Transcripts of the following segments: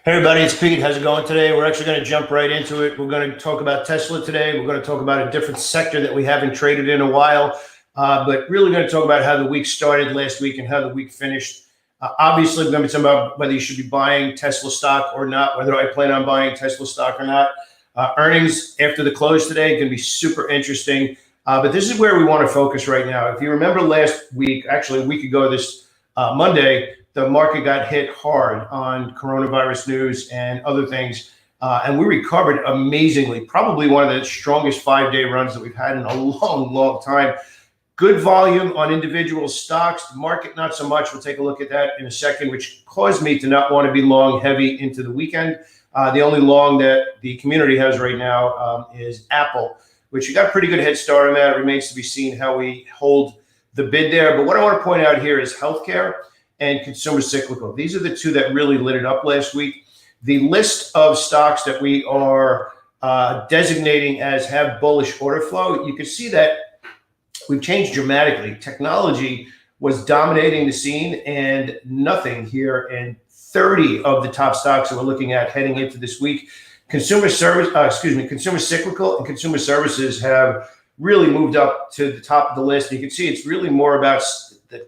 Hey everybody, it's Pete. How's it going today? We're actually going to jump right into it. We're going to talk about Tesla today. We're going to talk about a different sector that we haven't traded in a while, but really going to talk about how the week started last week and how the week finished. Obviously, we're going to be talking about whether you should be buying Tesla stock or not, whether I plan on buying Tesla stock or not. Earnings after the close today can be super interesting, but this is where we want to focus right now. If you remember last week, actually a week ago this Monday, the market got hit hard on coronavirus news and other things, and we recovered amazingly. Probably one of the strongest 5-day runs that we've had in a long, long time. Good volume on individual stocks. The market, not so much. We'll take a look at that in a second, which caused me to not want to be long heavy into the weekend. The only long that the community has right now is Apple, which you got a pretty good head start on that. It remains to be seen how we hold the bid there. But what I want to point out here is healthcare and consumer cyclical. These are the two that really lit it up last week. The list of stocks that we are designating as have bullish order flow, you can see that we've changed dramatically. Technology was dominating the scene and nothing here in 30 of the top stocks that we're looking at heading into this week. Consumer cyclical and consumer services have really moved up to the top of the list. You can see it's really more about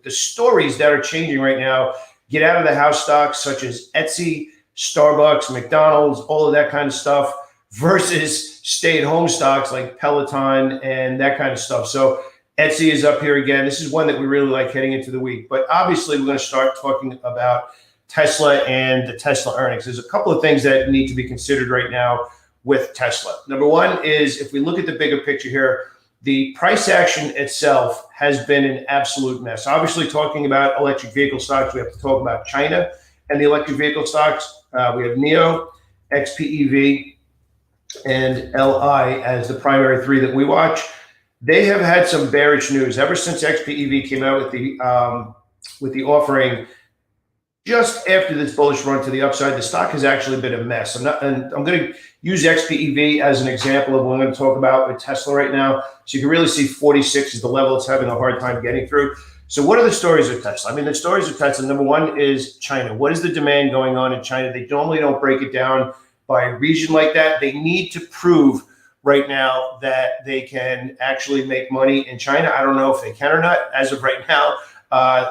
the stories that are changing right now. Get out of the house stocks such as Etsy, Starbucks, McDonald's, all of that kind of stuff versus stay-at-home stocks like Peloton and that kind of stuff. So Etsy is up here again. This is one that we really like heading into the week. But obviously, we're going to start talking about Tesla and the Tesla earnings. There's a couple of things that need to be considered right now with Tesla. Number one is if we look at the bigger picture here, the price action itself has been an absolute mess. Obviously, talking about electric vehicle stocks, we have to talk about China and the electric vehicle stocks. We have NIO, SPEV, and LI as the primary three that we watch. They have had some bearish news ever since XPEV came out with the offering. Just after this bullish run to the upside, the stock has actually been a mess. I'm going to use XPEV as an example of what I'm going to talk about with Tesla right now. So you can really see 46 is the level it's having a hard time getting through. So what are the stories of Tesla? I mean, the stories of Tesla, number one is China. What is the demand going on in China? They normally don't break it down by region like that. They need to prove right now that they can actually make money in China. I don't know if they can or not. As of right now,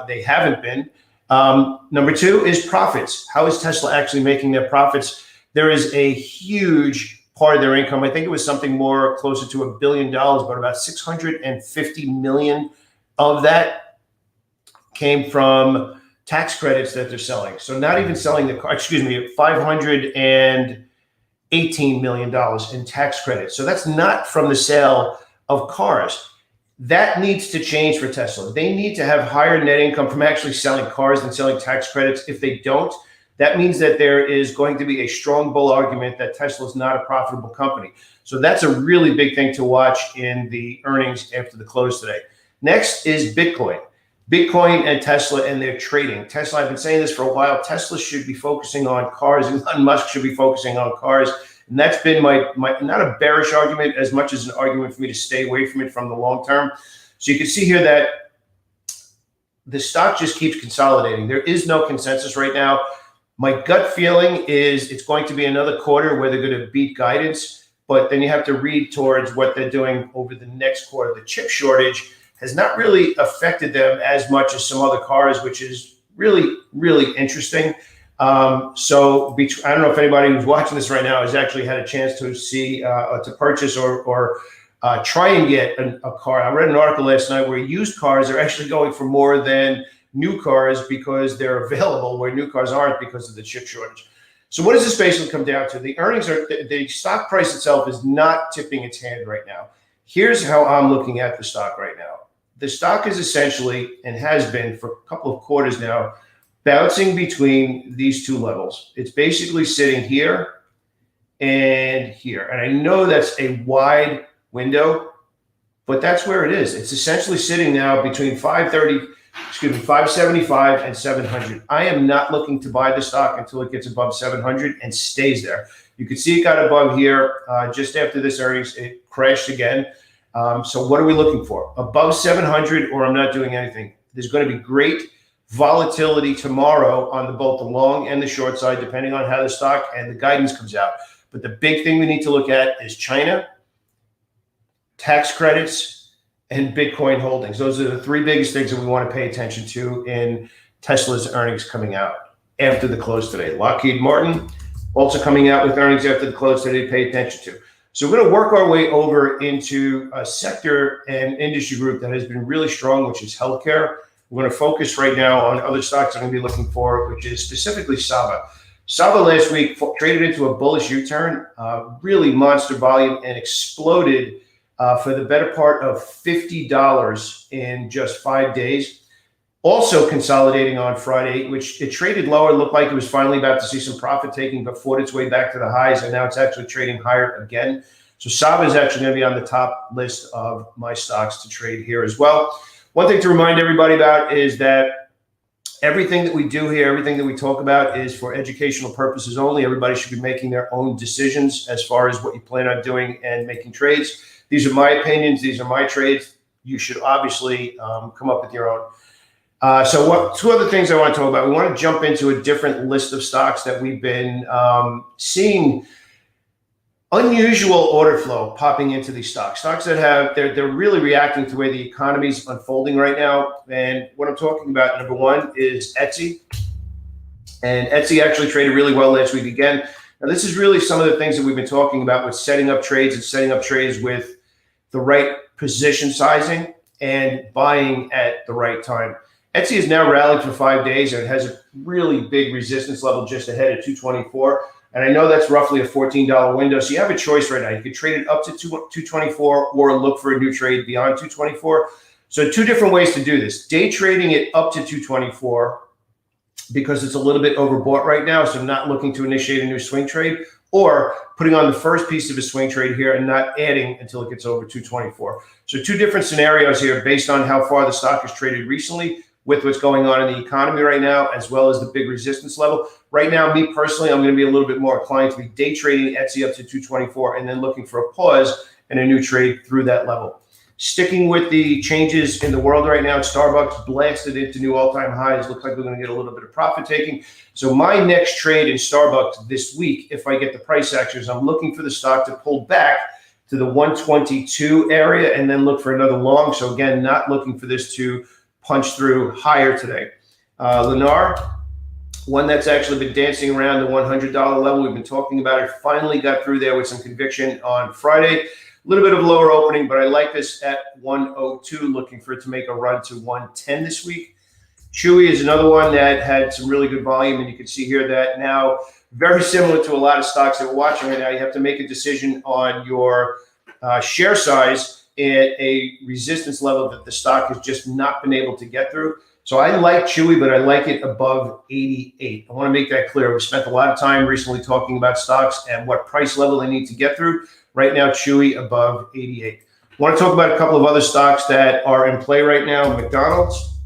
they haven't been. Number two is profits. How is Tesla actually making their profits? There is a huge part of their income. I think it was something more closer to $1 billion, but about 650 million of that came from tax credits that they're selling. So not even selling the car, $518 million in tax credits. So that's not from the sale of cars. That needs to change for Tesla. They need to have higher net income from actually selling cars than selling tax credits. If they don't, that means that there is going to be a strong bull argument that Tesla is not a profitable company. So that's a really big thing to watch in the earnings after the close today. Next is Bitcoin. Bitcoin and Tesla and their trading. Tesla, I've been saying this for a while, Tesla should be focusing on cars. Elon Musk should be focusing on cars. And that's been my not a bearish argument as much as an argument for me to stay away from it from the long term. So you can see here that the stock just keeps consolidating. There is no consensus right now. My gut feeling is it's going to be another quarter where they're going to beat guidance, but then you have to read towards what they're doing over the next quarter. The chip shortage has not really affected them as much as some other cars, which is really, really interesting. So I don't know if anybody who's watching this right now has actually had a chance to see, to purchase or try and get a car. I read an article last night where used cars are actually going for more than new cars because they're available, where new cars aren't because of the chip shortage. So what does this basically come down to? The earnings are, the stock price itself is not tipping its hand right now. Here's how I'm looking at the stock right now. The stock is essentially, and has been for a couple of quarters now, bouncing between these two levels. It's basically sitting here and here. And I know that's a wide window, but that's where it is. It's essentially sitting now between 575 and 700. I am not looking to buy the stock until it gets above 700 and stays there. You can see it got above here just after this earnings. It crashed again. So what are we looking for? Above 700 or I'm not doing anything. There's going to be great volatility tomorrow on both the long and the short side, depending on how the stock and the guidance comes out. But the big thing we need to look at is China, tax credits, and Bitcoin holdings. Those are the three biggest things that we want to pay attention to in Tesla's earnings coming out after the close today. Lockheed Martin also coming out with earnings after the close today to pay attention to. So we're going to work our way over into a sector and industry group that has been really strong, which is healthcare. We're going to focus right now on other stocks I'm going to be looking for, which is specifically Saba. Saba last week traded into a bullish U-turn, really monster volume, and exploded for the better part of $50 in just 5 days. Also consolidating on Friday, which it traded lower, looked like it was finally about to see some profit taking, but fought its way back to the highs, and now it's actually trading higher again. So Saba is actually going to be on the top list of my stocks to trade here as well. One thing to remind everybody about is that everything that we do here, everything that we talk about is for educational purposes only. Everybody should be making their own decisions as far as what you plan on doing and making trades. These are my opinions. These are my trades. You should obviously come up with your own. Two other things I want to talk about. We want to jump into a different list of stocks that we've been seeing unusual order flow popping into these stocks. Stocks that have, they're really reacting to the way the economy is unfolding right now. And what I'm talking about, number one, is Etsy. And Etsy actually traded really well last week again. Now, this is really some of the things that we've been talking about with setting up trades and setting up trades with the right position sizing and buying at the right time. Etsy has now rallied for 5 days, and it has a really big resistance level just ahead of 224. And I know that's roughly a $14 window. So you have a choice right now. You could trade it up to 224 or look for a new trade beyond 224. So two different ways to do this. Day trading it up to 224 because it's a little bit overbought right now. So not looking to initiate a new swing trade, or putting on the first piece of a swing trade here and not adding until it gets over 224. So two different scenarios here based on how far the stock has traded recently, with what's going on in the economy right now, as well as the big resistance level. Right now, me personally, I'm going to be a little bit more inclined to be day trading Etsy up to 224 and then looking for a pause and a new trade through that level. Sticking with the changes in the world right now, Starbucks blasted into new all-time highs. Looks like we're going to get a little bit of profit taking. So my next trade in Starbucks this week, if I get the price action, is I'm looking for the stock to pull back to the 122 area and then look for another long. So again, not looking for this to punch through higher today. Lennar, one that's actually been dancing around the $100 level. We've been talking about it. Finally got through there with some conviction on Friday. A little bit of a lower opening, but I like this at 102, looking for it to make a run to 110 this week. Chewy is another one that had some really good volume, and you can see here that now, very similar to a lot of stocks that we're watching right now, you have to make a decision on your share size at a resistance level that the stock has just not been able to get through. So I like Chewy, but I like it above 88. I want to make that clear. We've spent a lot of time recently talking about stocks and what price level they need to get through. Right now, Chewy above 88. I want to talk about a couple of other stocks that are in play right now. McDonald's,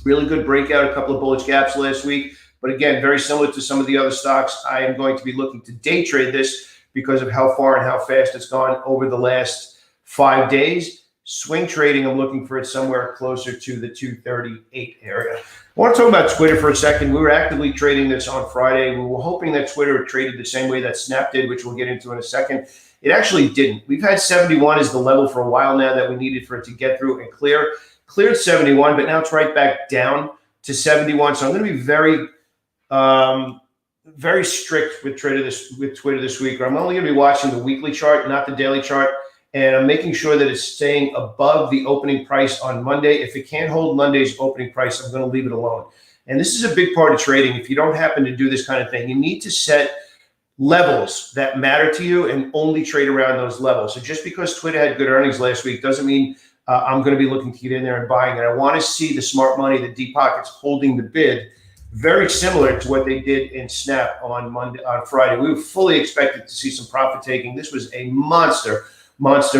really good breakout, a couple of bullish gaps last week. But again, very similar to some of the other stocks, I am going to be looking to day trade this because of how far and how fast it's gone over the last 5 days. Swing trading, I'm looking for it somewhere closer to the 238 area. I want to talk about Twitter for a second. We were actively trading this on Friday. We were hoping that Twitter traded the same way that Snap did, which we'll get into in a second. It actually didn't. We've had 71 as the level for a while now that we needed for it to get through and clear. Cleared 71, but now it's right back down to 71. So I'm going to be very strict with Twitter this week. I'm only going to be watching the weekly chart, not the daily chart. And I'm making sure that it's staying above the opening price on Monday. If it can't hold Monday's opening price, I'm going to leave it alone. And this is a big part of trading. If you don't happen to do this kind of thing, you need to set levels that matter to you and only trade around those levels. So just because Twitter had good earnings last week doesn't mean I'm going to be looking to get in there and buying. And I want to see the smart money, the deep pockets holding the bid, very similar to what they did in Snap on Friday. We were fully expected to see some profit taking. This was a monster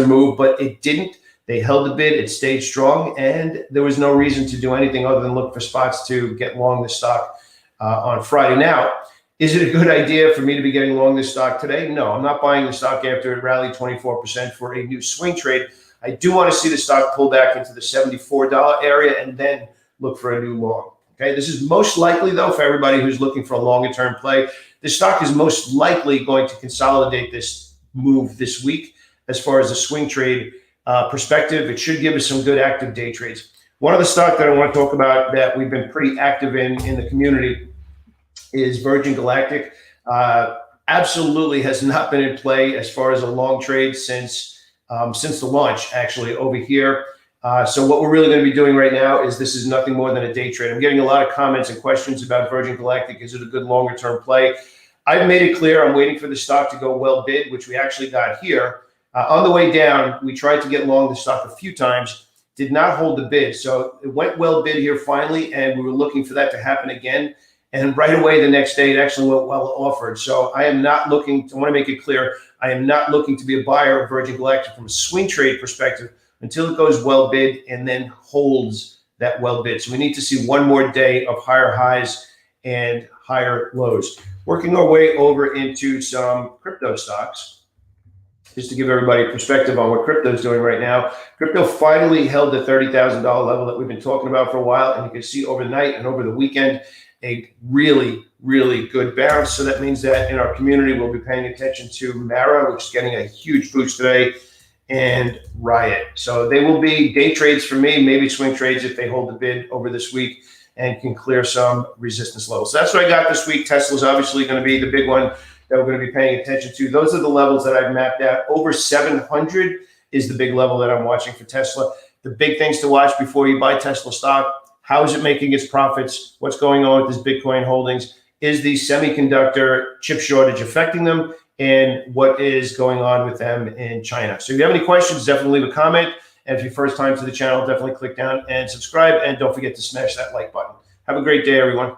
move, but it didn't. They held the bid, it stayed strong, and there was no reason to do anything other than look for spots to get long the stock on Friday. Now, is it a good idea for me to be getting long this stock today? No, I'm not buying the stock after it rallied 24% for a new swing trade. I do want to see the stock pull back into the $74 area and then look for a new long. Okay, this is most likely, though, for everybody who's looking for a longer term play, the stock is most likely going to consolidate this move this week. As far as the swing trade perspective, it should give us some good active day trades. One of the stock that I want to talk about that we've been pretty active in the community is Virgin Galactic. Absolutely has not been in play as far as a long trade since the launch, actually, over here. So what we're really going to be doing right now is this is nothing more than a day trade. I'm getting a lot of comments and questions about Virgin Galactic. Is it a good longer term play? I've made it clear I'm waiting for the stock to go well bid, which we actually got here. On the way down, we tried to get long the stock a few times, did not hold the bid. So it went well bid here finally, and we were looking for that to happen again. And right away the next day, it actually went well offered. So I am not looking, I want to make it clear, I am not looking to be a buyer of Virgin Galactic from a swing trade perspective until it goes well bid and then holds that well bid. So we need to see one more day of higher highs and higher lows. Working our way over into some crypto stocks, just to give everybody perspective on what crypto is doing right now. Crypto finally held the $30,000 level that we've been talking about for a while, and you can see overnight and over the weekend a really, really good bounce. So that means that in our community, we'll be paying attention to Mara, which is getting a huge boost today, and Riot. So they will be day trades for me, maybe swing trades if they hold the bid over this week and can clear some resistance levels. So that's what I got this week. Tesla's obviously going to be the big one that we're going to be paying attention to. Those are the levels that I've mapped out. Over 700 is the big level that I'm watching for Tesla. The big things to watch before you buy Tesla stock: how is it making its profits? What's going on with this Bitcoin holdings? Is the semiconductor chip shortage affecting them? And what is going on with them in China? So if you have any questions, definitely leave a comment. And if you're first time to the channel, definitely click down and subscribe. And don't forget to smash that like button. Have a great day, everyone.